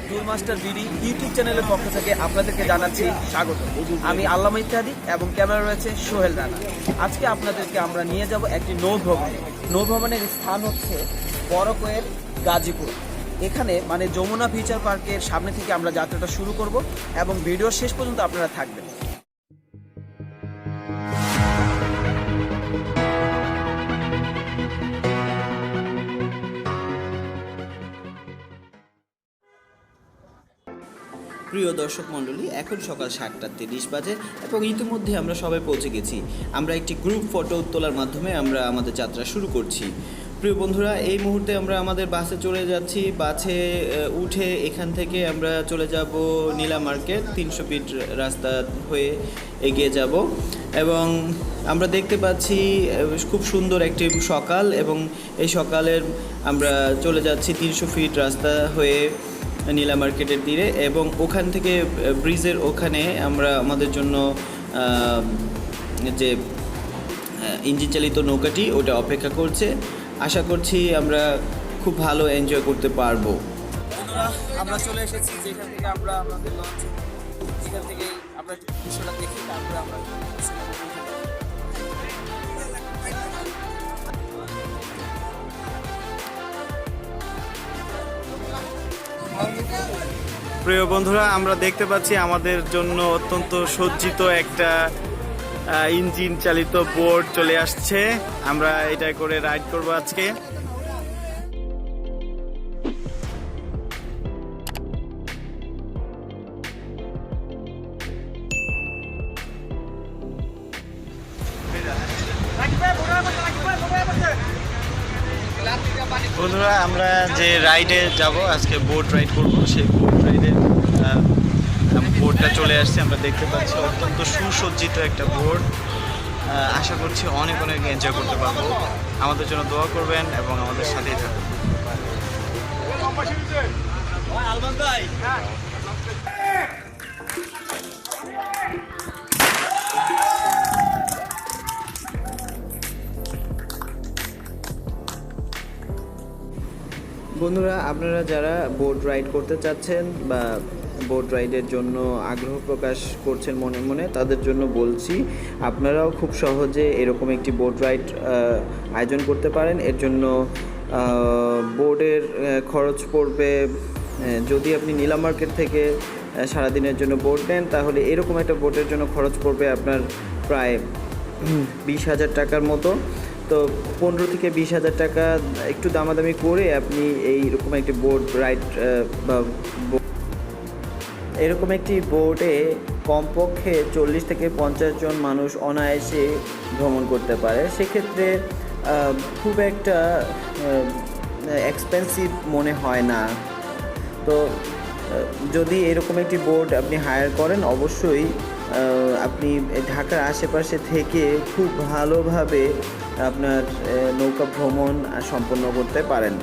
টুল master BD YouTube চ্যানেলের পক্ষ থেকে আপনাদেরকে জানাচ্ছি স্বাগত। আমি আল্লামা ইত্যাদি এবং ক্যামেরা রয়েছে সোহেল রানা। আজকে আপনাদেরকে আমরা নিয়ে যাব একটি নৌভবনে। নৌভবনের স্থান হচ্ছে বড়কয়ের গাজীপুর। এখানে মানে যমুনা ফিউচার পার্কের সামনে থেকে আমরা যাত্রাটা শুরু করব এবং ভিডিওর শেষ পর্যন্ত আপনারা থাকবেন। প্রিয় দর্শক মণ্ডলী, এখন সকাল 7:30 বাজে এবং ইতিমধ্যে আমরা সবাই পৌঁছে গেছি। আমরা একটি গ্রুপ ফটো তোলার মাধ্যমে আমরা আমাদের যাত্রা শুরু করছি। প্রিয় বন্ধুরা, এই মুহূর্তে আমরা আমাদের বাসে চলে যাচ্ছি। বাসে উঠে এখান থেকে আমরা চলে যাব নীলা মার্কেট, 300 ফিট রাস্তা হয়ে এগিয়ে যাব এবং আমরা দেখতে পাচ্ছি খুব সুন্দর একটি সকাল এবং এই সকালের আমরা চলে যাচ্ছি 300 ফিট রাস্তা হয়ে নীলা মার্কেটের তীরে এবং ওখান থেকে ব্রিজের ওখানে আমরা আমাদের জন্য যে ইঞ্জিন চালিত নৌকাটি ওটা অপেক্ষা করছে। আশা করছি আমরা খুব ভালো এনজয় করতে পারবো। আমরা চলে এসেছি যেখান থেকে আমরা আমাদের লঞ্চ, যেখান থেকে আমরা দৃশ্যটা দেখি, তারপরে আমরা প্রিয় বন্ধুরা, আমরা দেখতে পাচ্ছি আমাদের জন্য অত্যন্ত সজ্জিত একটা ইঞ্জিন চালিত বোট চলে আসছে। আমরা এটা করে রাইড করব আজকে। বন্ধুরা, আমরা যে রাইডে যাব আজকে বোট রাইড করব, সেই বোট রাইডে বোটটা চলে আসছে। আমরা দেখতে পাচ্ছি অত্যন্ত সুসজ্জিত একটা বোট। আশা করছি অনেক অনেক এনজয় করতে পারবো। আমাদের জন্য দোয়া করবেন এবং আমাদের সাথেই থাকবেন। বন্ধুরা, আপনারা যারা বোট রাইড করতে চাচ্ছেন বা বোট রাইডের জন্য আগ্রহ প্রকাশ করছেন মনে মনে, তাদের জন্য বলছি আপনারাও খুব সহজে এরকম একটি বোট রাইড আয়োজন করতে পারেন। এর জন্য বোটের খরচ পড়বে, যদি আপনি নীলা মার্কেট থেকে সারাদিনের জন্য বোট নেন তাহলে এরকম একটা বোটের জন্য খরচ পড়বে আপনার প্রায় 20,000 টাকার মতো। তো 15 থেকে 20,000 টাকা একটু দামাদামি করে আপনি এইরকম একটি বোট রাইড বা এরকম একটি বোটে কমপক্ষে 40 থেকে 50 জন মানুষ অনায়াসে ভ্রমণ করতে পারে। সেক্ষেত্রে খুব একটা এক্সপেন্সিভ মনে হয় না। তো যদি এরকম একটি বোট আপনি হায়ার করেন, অবশ্যই আপনি ঢাকার আশেপাশে থেকে খুব ভালোভাবে আপনার নৌকা ভ্রমণ সম্পন্ন করতে পারেন।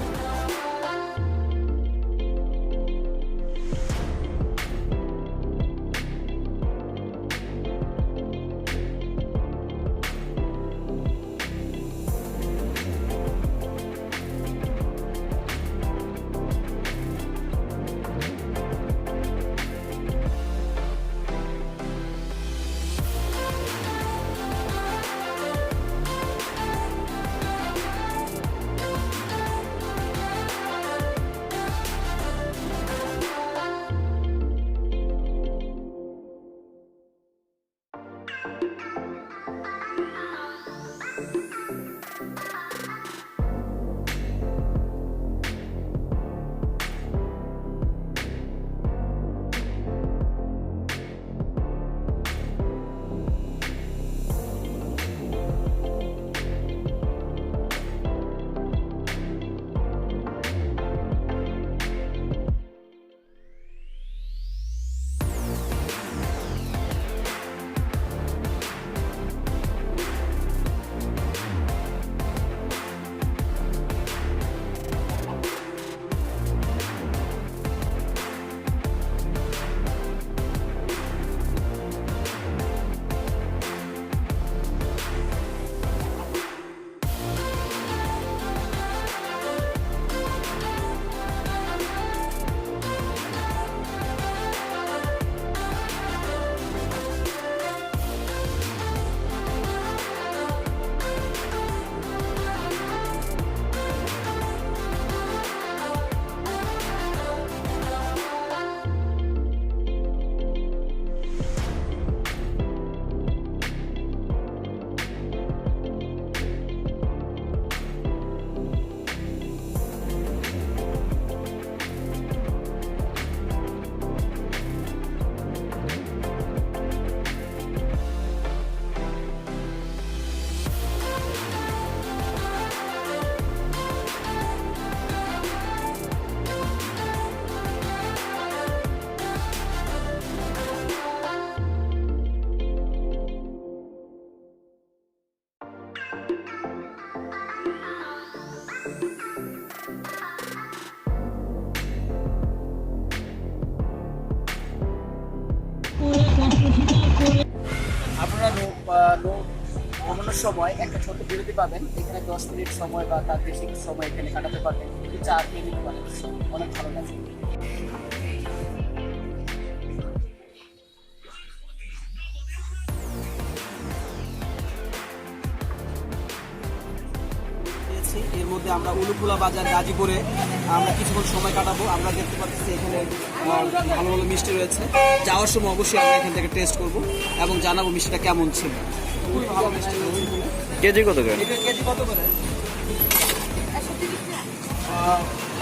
ভ্রমণের সময় একটা ছোট বিরতি পাবেন, এখানে 10 মিনিট সময় বা তার বেশি সময় এখানে কাটাতে পারবেন, চা খেয়ে নিতে পারেন, অনেক ভালো লাগে। এর মধ্যে আমরা উলুখোলা বাজার গাজীপুরে আমরা কিছুক্ষণ সময় কাটাবো। আমরা দেখতে পাচ্ছি এখানে ভালো ভালো মিষ্টি রয়েছে, যাওয়ার সময় অবশ্যই আমরা এখান থেকে টেস্ট করব এবং জানাবো মিষ্টিটা কেমন ছিল। খুবই ভালো মিষ্টি রয়েছে। কেজি কত করে? এটা কেজি কত করে?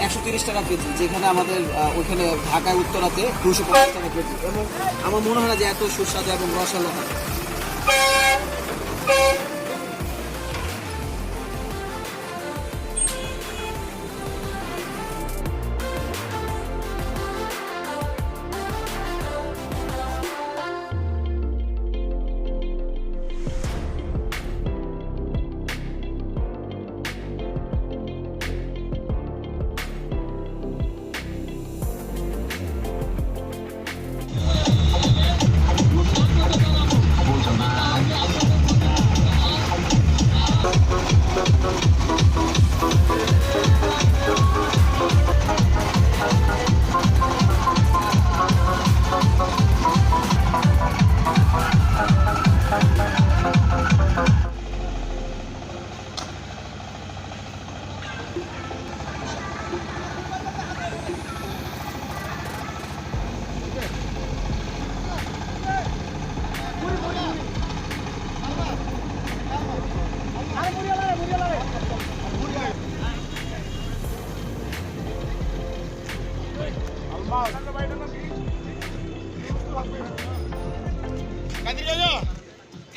130 টাকা কেজি, যেখানে আমাদের ওইখানে ঢাকায় উত্তরাতে 250 টাকা কেজি। এবং আমার মনে হয় না যে এত সুস্বাদু এবং রসালো হয়।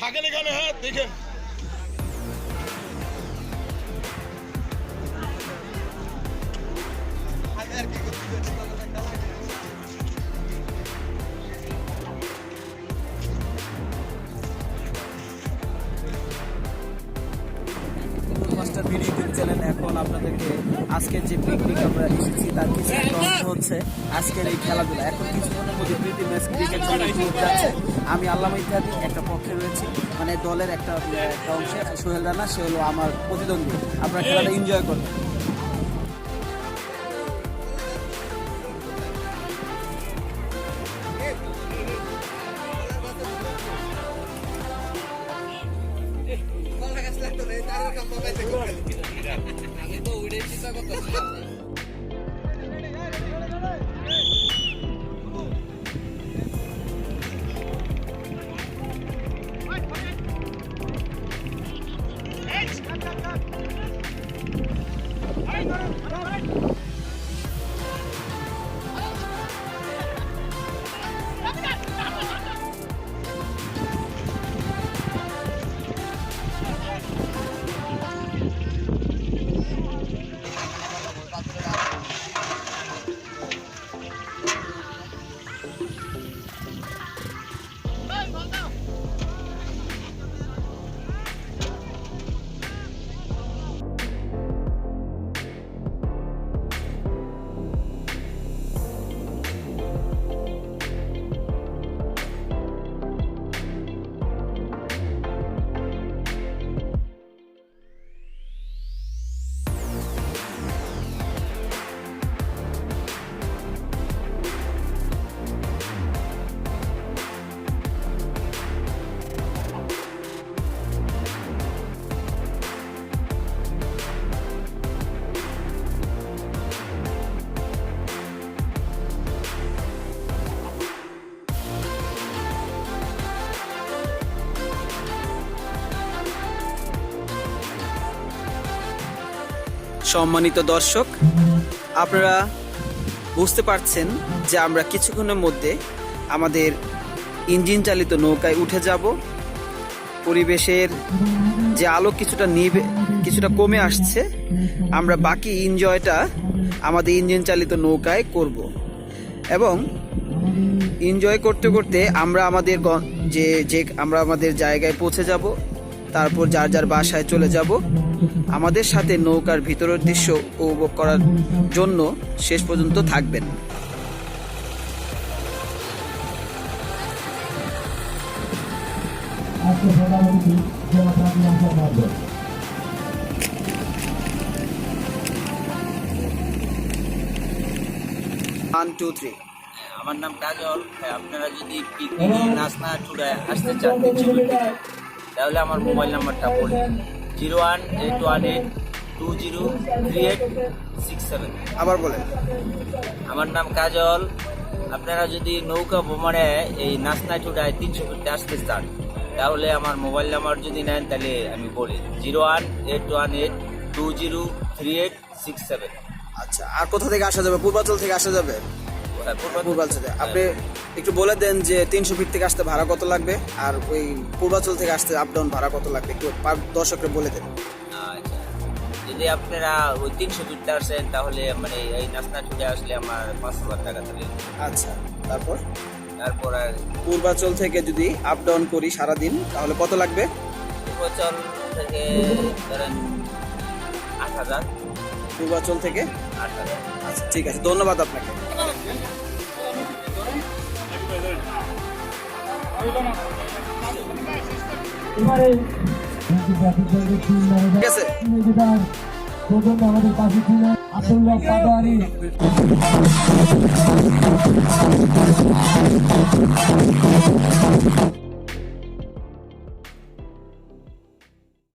থাকেন এখানে, হ্যাঁ দেখেন। ইউটিউব চ্যানেল এখন আপনাদেরকে আজকের যে পিকনিক আমরা এসেছি তার কিছু একটা অংশ হচ্ছে আজকের এই খেলাধুলা। এখন কিছুক্ষণের মধ্যে প্রীতি ম্যাচ ক্রিকেট যাচ্ছে। আমি আল্লামা ইত্যাদি একটা পক্ষে রয়েছি, মানে দলের একটা অংশে সোহেল রানা, সে হলো আমার প্রতিদ্বন্দ্বী। আপনারা খেলাটা এনজয় করবেন। সম্মানিত দর্শক, আপনারা বুঝতে পারছেন যে আমরা কিছুক্ষণের মধ্যে আমাদের ইঞ্জিন চালিত নৌকায় উঠে যাব। পরিবেশের যে আলো কিছুটা কমে আসছে, আমরা বাকি এনজয়টা আমাদের ইঞ্জিন চালিত নৌকায় করব এবং এনজয় করতে করতে আমরা আমাদের জায়গায় পৌঁছে যাব। তারপর যার যার বাসায় চলে যাব। আমাদের সাথে নৌকার ভিতরের দৃশ্য উপভোগ করার জন্য শেষ পর্যন্ত থাকবেন। আজকে প্রধান অতিথি জেলা প্রাথমিক আসার মাধ্যমে 1 2 3 আমার নাম কাজল। আপনারা যদি পিকনিকে নাচনা টুরে আসতে চান তিনশো তাহলে আমার মোবাইল নাম্বারটা বলুন 01818203867। আবার বলেন। আমার নাম কাজল। আপনারা যদি নৌকা ভ্রমণে এই নাচনা টুরায় 300 ফিটে আসতে চান তাহলে আমার মোবাইল নাম্বার যদি নেন তাহলে আমি বলি 01818203867। আচ্ছা, আর কোথা থেকে আসা যাবে? পূর্বাঞ্চল থেকে আসা যাবে? পূর্বাঞ্চলে আপনি একটু বলে দেন যে 300 ফিট থেকে আসতে ভাড়া কত লাগবে, আর ওই পূর্বাঞ্চল থেকে আসতে আপ ডাউন ভাড়া কত লাগবে, একটু দর্শককে বলে দেন। আচ্ছা, যদি আপনারা ওই 300 ফিটতে আসেন তাহলে মানে এই নাচনা টুরে আসলে আমার 5,000 টাকা থাকে। আচ্ছা, তারপর আর পূর্বাঞ্চল থেকে যদি আপ ডাউন করি সারাদিন তাহলে কত লাগবে? পূর্বাচল থেকে ধরেন 8,000। পূর্বাঞ্চল থেকে 8,000। আচ্ছা, ঠিক আছে, ধন্যবাদ আপনাকে। এবারে ঠিক আছে। প্রথম আমাদের পাশে ছিলেন আব্দুল্লাহ পাটোয়ারি।